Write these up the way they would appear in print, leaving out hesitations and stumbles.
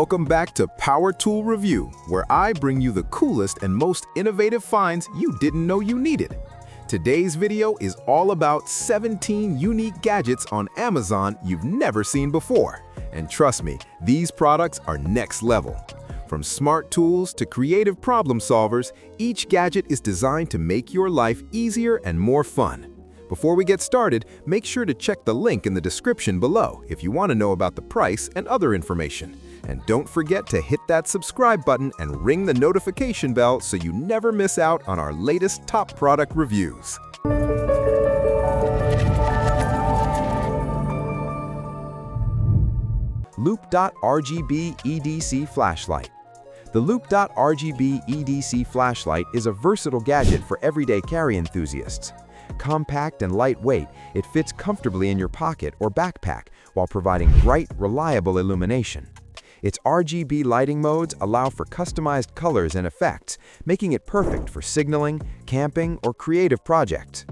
Welcome back to Power Tool Review, where I bring you the coolest and most innovative finds you didn't know you needed. Today's video is all about 17 unique gadgets on Amazon you've never seen before. And trust me, these products are next level. From smart tools to creative problem solvers, each gadget is designed to make your life easier and more fun. Before we get started, make sure to check the link in the description below if you want to know about the price and other information. And don't forget to hit that subscribe button and ring the notification bell so you never miss out on our latest top product reviews. Loop.RGB EDC Flashlight. The Loop.RGB EDC Flashlight is a versatile gadget for everyday carry enthusiasts. Compact and lightweight, it fits comfortably in your pocket or backpack while providing bright, reliable illumination. Its RGB lighting modes allow for customized colors and effects, making it perfect for signaling, camping, or creative projects.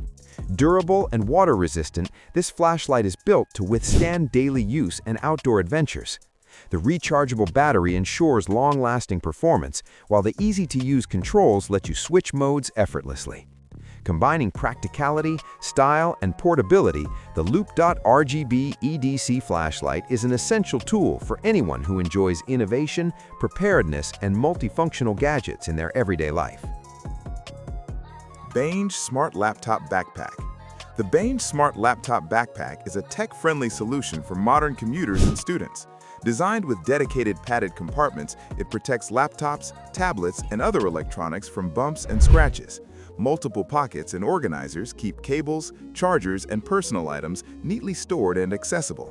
Durable and water-resistant, this flashlight is built to withstand daily use and outdoor adventures. The rechargeable battery ensures long-lasting performance, while the easy-to-use controls let you switch modes effortlessly. Combining practicality, style, and portability, the Loop.RGB EDC flashlight is an essential tool for anyone who enjoys innovation, preparedness, and multifunctional gadgets in their everyday life. Bange Smart Laptop Backpack. The Bange Smart Laptop Backpack is a tech-friendly solution for modern commuters and students. Designed with dedicated padded compartments, it protects laptops, tablets, and other electronics from bumps and scratches. Multiple pockets and organizers keep cables, chargers, and personal items neatly stored and accessible.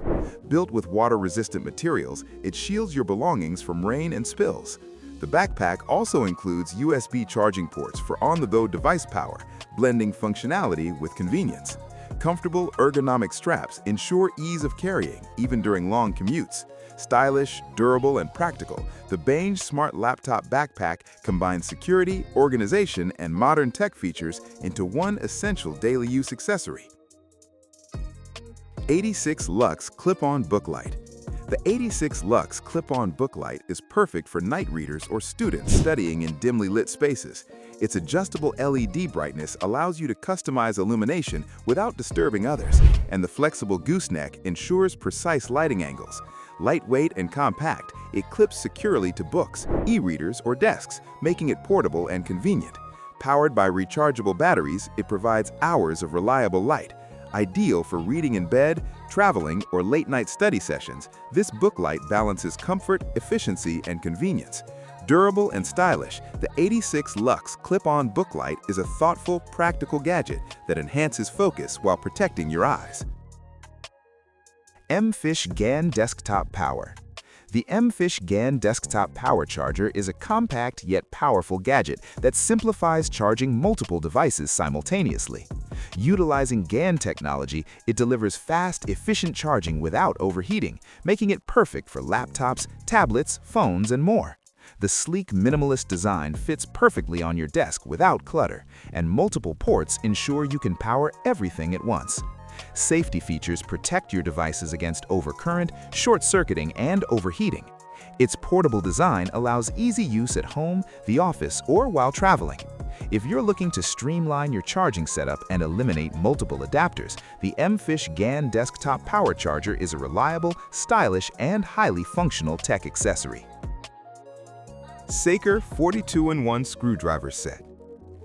Built with water-resistant materials, it shields your belongings from rain and spills. The backpack also includes USB charging ports for on-the-go device power, blending functionality with convenience. Comfortable, ergonomic straps ensure ease of carrying, even during long commutes. Stylish, durable, and practical, the Bange Smart Laptop Backpack combines security, organization, and modern tech features into one essential daily use accessory. 86 Lux Clip-On Booklight. The 86 Lux Clip-On Booklight is perfect for night readers or students studying in dimly lit spaces. Its adjustable LED brightness allows you to customize illumination without disturbing others, and the flexible gooseneck ensures precise lighting angles. Lightweight and compact, it clips securely to books, e-readers, or desks, making it portable and convenient. Powered by rechargeable batteries, it provides hours of reliable light. Ideal for reading in bed, traveling, or late-night study sessions, this booklight balances comfort, efficiency, and convenience. Durable and stylish, the 86 Lux Clip-On Booklight is a thoughtful, practical gadget that enhances focus while protecting your eyes. M-Fish GAN Desktop Power. The M-Fish GAN Desktop Power Charger is a compact yet powerful gadget that simplifies charging multiple devices simultaneously. Utilizing GAN technology, it delivers fast, efficient charging without overheating, making it perfect for laptops, tablets, phones, and more. The sleek, minimalist design fits perfectly on your desk without clutter, and multiple ports ensure you can power everything at once. Safety features protect your devices against overcurrent, short-circuiting, and overheating. Its portable design allows easy use at home, the office, or while traveling. If you're looking to streamline your charging setup and eliminate multiple adapters, the M-Fish GAN Desktop Power Charger is a reliable, stylish, and highly functional tech accessory. Saker 42-in-1 Screwdriver Set.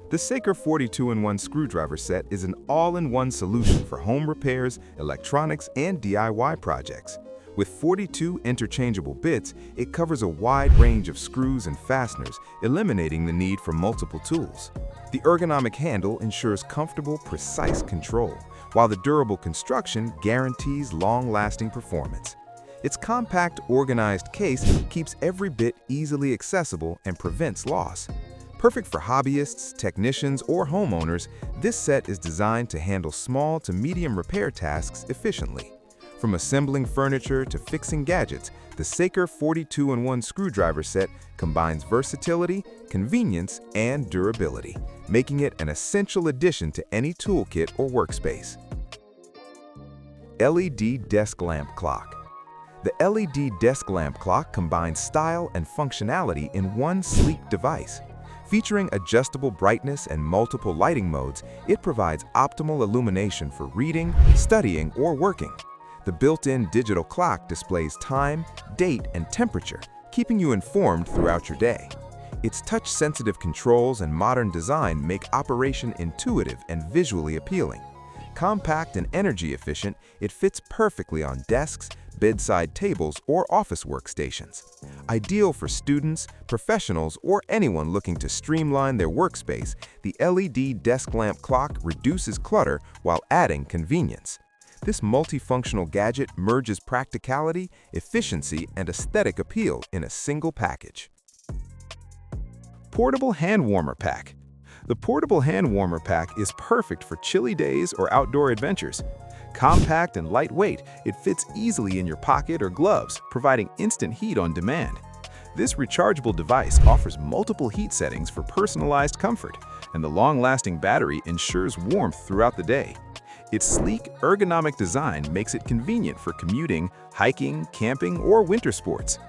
The Saker 42-in-1 Screwdriver Set is an all-in-one solution for home repairs, electronics, and DIY projects. With 42 interchangeable bits, it covers a wide range of screws and fasteners, eliminating the need for multiple tools. The ergonomic handle ensures comfortable, precise control, while the durable construction guarantees long-lasting performance. Its compact, organized case keeps every bit easily accessible and prevents loss. Perfect for hobbyists, technicians, or homeowners, this set is designed to handle small to medium repair tasks efficiently. From assembling furniture to fixing gadgets, the Saker 42-in-1 Screwdriver Set combines versatility, convenience, and durability, making it an essential addition to any toolkit or workspace. LED Desk Lamp Clock. The LED desk lamp clock combines style and functionality in one sleek device. Featuring adjustable brightness and multiple lighting modes, it provides optimal illumination for reading, studying, or working. The built-in digital clock displays time, date, and temperature, keeping you informed throughout your day. Its touch-sensitive controls and modern design make operation intuitive and visually appealing. Compact and energy efficient, it fits perfectly on desks, bedside tables, or office workstations. Ideal for students, professionals, or anyone looking to streamline their workspace, the LED desk lamp clock reduces clutter while adding convenience. This multifunctional gadget merges practicality, efficiency, and aesthetic appeal in a single package. Portable Hand Warmer Pack. The Portable Hand Warmer Pack is perfect for chilly days or outdoor adventures. Compact and lightweight, it fits easily in your pocket or gloves, providing instant heat on demand. This rechargeable device offers multiple heat settings for personalized comfort, and the long-lasting battery ensures warmth throughout the day. Its sleek, ergonomic design makes it convenient for commuting, hiking, camping, or winter sports.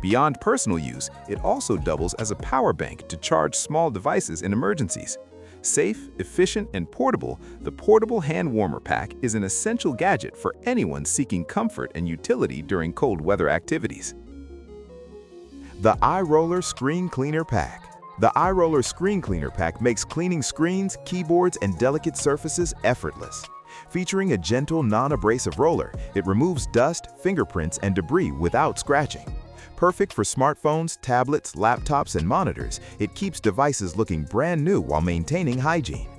Beyond personal use, it also doubles as a power bank to charge small devices in emergencies. Safe, efficient, and portable, the Portable Hand Warmer Pack is an essential gadget for anyone seeking comfort and utility during cold weather activities. The iRoller Screen Cleaner Pack. The iRoller Screen Cleaner Pack makes cleaning screens, keyboards, and delicate surfaces effortless. Featuring a gentle, non-abrasive roller, it removes dust, fingerprints, and debris without scratching. Perfect for smartphones, tablets, laptops, and monitors, it keeps devices looking brand new while maintaining hygiene.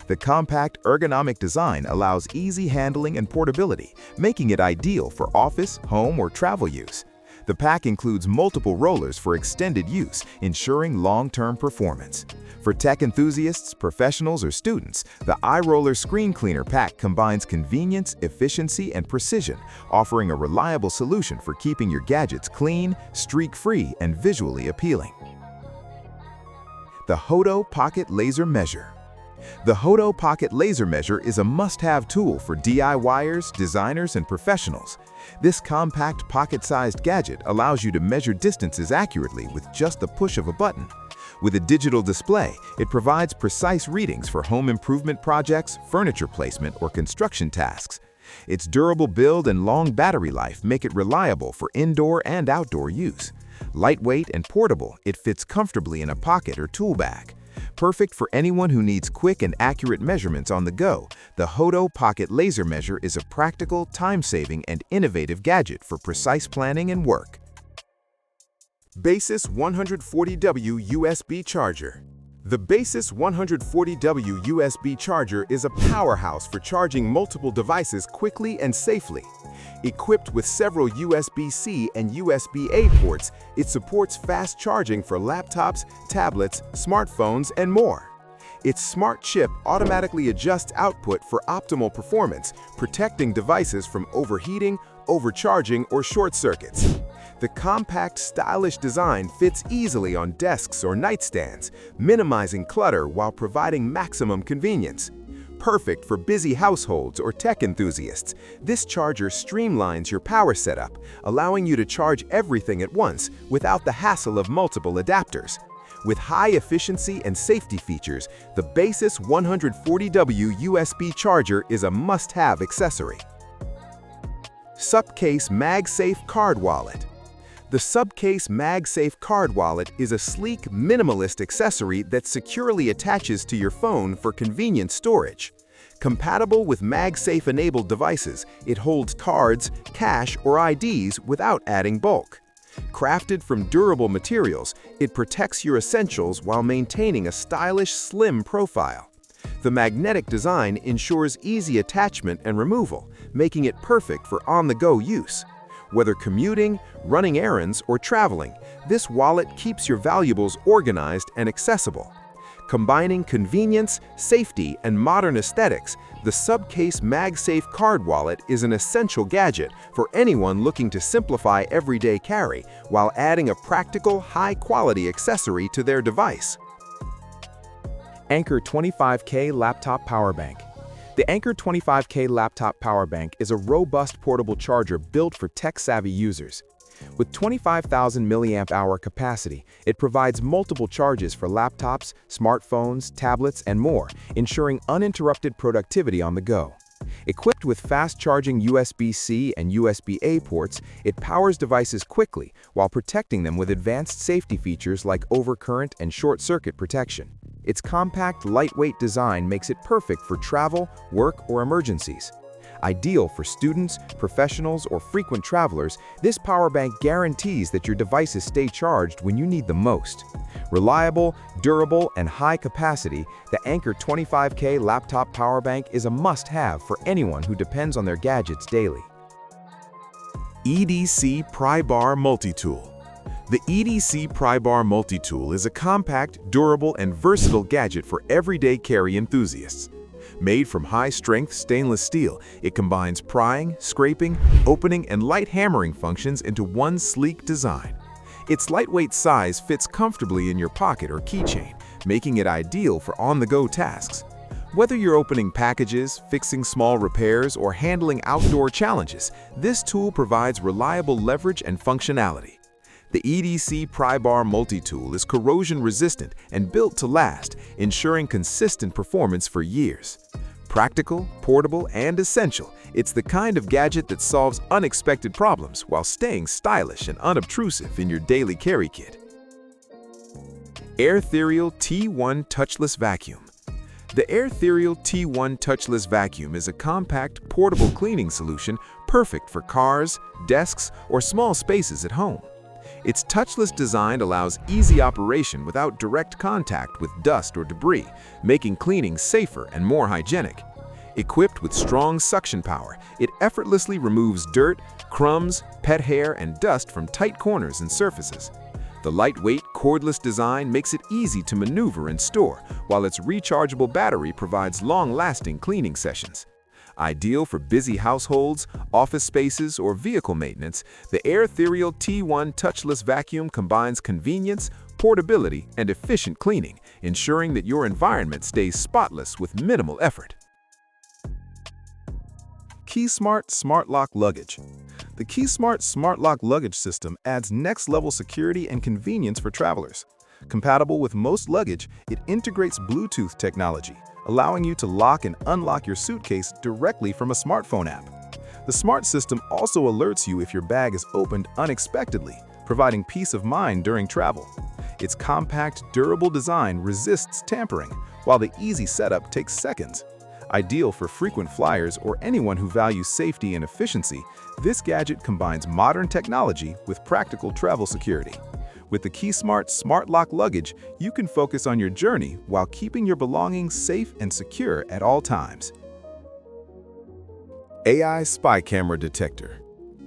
The compact, ergonomic design allows easy handling and portability, making it ideal for office, home, or travel use. The pack includes multiple rollers for extended use, ensuring long-term performance. For tech enthusiasts, professionals, or students, the iRoller Screen Cleaner Pack combines convenience, efficiency, and precision, offering a reliable solution for keeping your gadgets clean, streak-free, and visually appealing. The Hodo Pocket Laser Measure. The Hodo Pocket Laser Measure is a must-have tool for DIYers, designers, and professionals. This compact, pocket-sized gadget allows you to measure distances accurately with just the push of a button. With a digital display, it provides precise readings for home improvement projects, furniture placement, or construction tasks. Its durable build and long battery life make it reliable for indoor and outdoor use. Lightweight and portable, it fits comfortably in a pocket or tool bag. Perfect for anyone who needs quick and accurate measurements on the go, the Hodo Pocket Laser Measure is a practical, time-saving, and innovative gadget for precise planning and work. Basis 140W USB Charger. The Basis 140W USB charger is a powerhouse for charging multiple devices quickly and safely. Equipped with several USB-C and USB-A ports, it supports fast charging for laptops, tablets, smartphones, and more. Its smart chip automatically adjusts output for optimal performance, protecting devices from overheating, overcharging, or short circuits. The compact, stylish design fits easily on desks or nightstands, minimizing clutter while providing maximum convenience. Perfect for busy households or tech enthusiasts, this charger streamlines your power setup, allowing you to charge everything at once without the hassle of multiple adapters. With high efficiency and safety features, the Basis 140W USB charger is a must-have accessory. Subcase MagSafe Card Wallet. The Subcase MagSafe Card Wallet is a sleek, minimalist accessory that securely attaches to your phone for convenient storage. Compatible with MagSafe-enabled devices, it holds cards, cash, or IDs without adding bulk. Crafted from durable materials, it protects your essentials while maintaining a stylish, slim profile. The magnetic design ensures easy attachment and removal, making it perfect for on-the-go use. Whether commuting, running errands, or traveling, this wallet keeps your valuables organized and accessible. Combining convenience, safety, and modern aesthetics, the Subcase MagSafe Card Wallet is an essential gadget for anyone looking to simplify everyday carry while adding a practical, high-quality accessory to their device. Anker 25K Laptop Power Bank. The Anker 25K laptop power bank is a robust portable charger built for tech-savvy users. With 25,000 mAh capacity, it provides multiple charges for laptops, smartphones, tablets, and more, ensuring uninterrupted productivity on the go. Equipped with fast-charging USB-C and USB-A ports, it powers devices quickly while protecting them with advanced safety features like overcurrent and short-circuit protection. Its compact, lightweight design makes it perfect for travel, work, or emergencies. Ideal for students, professionals, or frequent travelers, this power bank guarantees that your devices stay charged when you need them most. Reliable, durable, and high capacity, the Anker 25K laptop power bank is a must-have for anyone who depends on their gadgets daily. EDC Pry-Bar Multi-Tool. The EDC Pry-Bar Multi-Tool is a compact, durable, and versatile gadget for everyday carry enthusiasts. Made from high-strength stainless steel, it combines prying, scraping, opening, and light hammering functions into one sleek design. Its lightweight size fits comfortably in your pocket or keychain, making it ideal for on-the-go tasks. Whether you're opening packages, fixing small repairs, or handling outdoor challenges, this tool provides reliable leverage and functionality. The EDC Pry-Bar Multi-Tool is corrosion-resistant and built to last, ensuring consistent performance for years. Practical, portable, and essential, it's the kind of gadget that solves unexpected problems while staying stylish and unobtrusive in your daily carry kit. Airtherial T1 Touchless Vacuum. The Airtherial T1 Touchless Vacuum is a compact, portable cleaning solution perfect for cars, desks, or small spaces at home. Its touchless design allows easy operation without direct contact with dust or debris, making cleaning safer and more hygienic. Equipped with strong suction power, it effortlessly removes dirt, crumbs, pet hair, and dust from tight corners and surfaces. The lightweight, cordless design makes it easy to maneuver and store, while its rechargeable battery provides long-lasting cleaning sessions. Ideal for busy households, office spaces, or vehicle maintenance, the Airtherial T1 Touchless Vacuum combines convenience, portability, and efficient cleaning, ensuring that your environment stays spotless with minimal effort. KeySmart Smart Lock Luggage. The KeySmart Smart Lock luggage system adds next-level security and convenience for travelers. Compatible with most luggage, it integrates Bluetooth technology, allowing you to lock and unlock your suitcase directly from a smartphone app. The smart system also alerts you if your bag is opened unexpectedly, providing peace of mind during travel. Its compact, durable design resists tampering, while the easy setup takes seconds. Ideal for frequent flyers or anyone who values safety and efficiency, this gadget combines modern technology with practical travel security. With the KeySmart Smart Lock luggage, you can focus on your journey while keeping your belongings safe and secure at all times. AI Spy Camera Detector.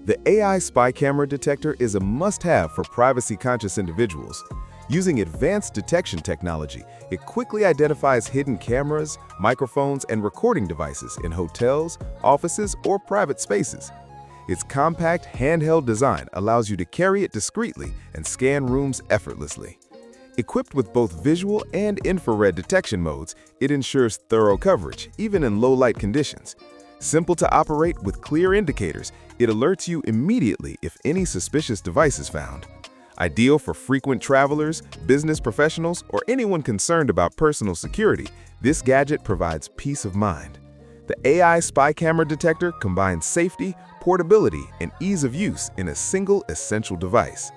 The AI Spy Camera Detector is a must-have for privacy-conscious individuals. Using advanced detection technology, it quickly identifies hidden cameras, microphones, and recording devices in hotels, offices, or private spaces. Its compact, handheld design allows you to carry it discreetly and scan rooms effortlessly. Equipped with both visual and infrared detection modes, it ensures thorough coverage, even in low-light conditions. Simple to operate with clear indicators, it alerts you immediately if any suspicious device is found. Ideal for frequent travelers, business professionals, or anyone concerned about personal security, this gadget provides peace of mind. The AI Spy Camera Detector combines safety, portability, and ease of use in a single essential device.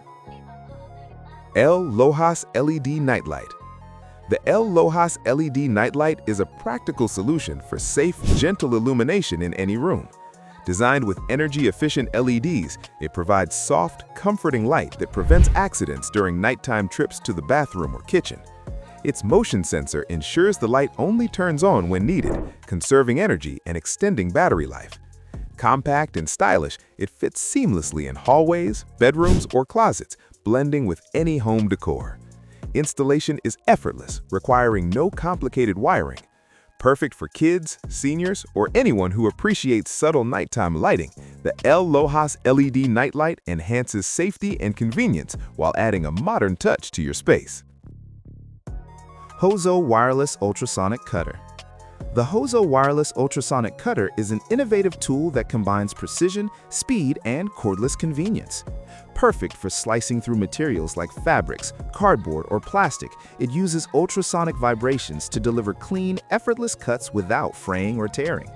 El Lojas LED Nightlight. The El Lojas LED Nightlight is a practical solution for safe, gentle illumination in any room. Designed with energy-efficient LEDs, it provides soft, comforting light that prevents accidents during nighttime trips to the bathroom or kitchen. Its motion sensor ensures the light only turns on when needed, conserving energy and extending battery life. Compact and stylish, it fits seamlessly in hallways, bedrooms, or closets, blending with any home decor. Installation is effortless, requiring no complicated wiring. Perfect for kids, seniors, or anyone who appreciates subtle nighttime lighting, the El Lojas LED Nightlight enhances safety and convenience while adding a modern touch to your space. Hozo Wireless Ultrasonic Cutter. The Hozo Wireless Ultrasonic Cutter is an innovative tool that combines precision, speed, and cordless convenience. Perfect for slicing through materials like fabrics, cardboard, or plastic, it uses ultrasonic vibrations to deliver clean, effortless cuts without fraying or tearing.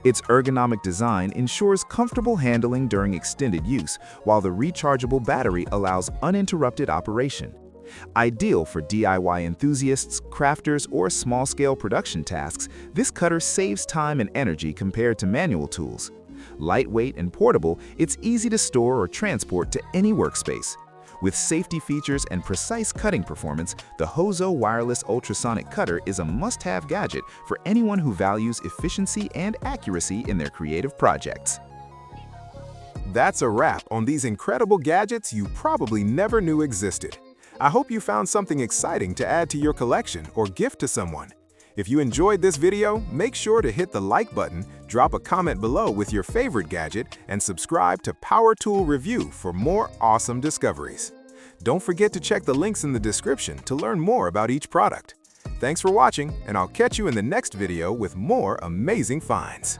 Its ergonomic design ensures comfortable handling during extended use, while the rechargeable battery allows uninterrupted operation. Ideal for DIY enthusiasts, crafters, or small-scale production tasks, this cutter saves time and energy compared to manual tools. Lightweight and portable, it's easy to store or transport to any workspace. With safety features and precise cutting performance, the Hozo Wireless Ultrasonic Cutter is a must-have gadget for anyone who values efficiency and accuracy in their creative projects. That's a wrap on these incredible gadgets you probably never knew existed. I hope you found something exciting to add to your collection or gift to someone. If you enjoyed this video, make sure to hit the like button, drop a comment below with your favorite gadget, and subscribe to Power Tool Review for more awesome discoveries. Don't forget to check the links in the description to learn more about each product. Thanks for watching, and I'll catch you in the next video with more amazing finds.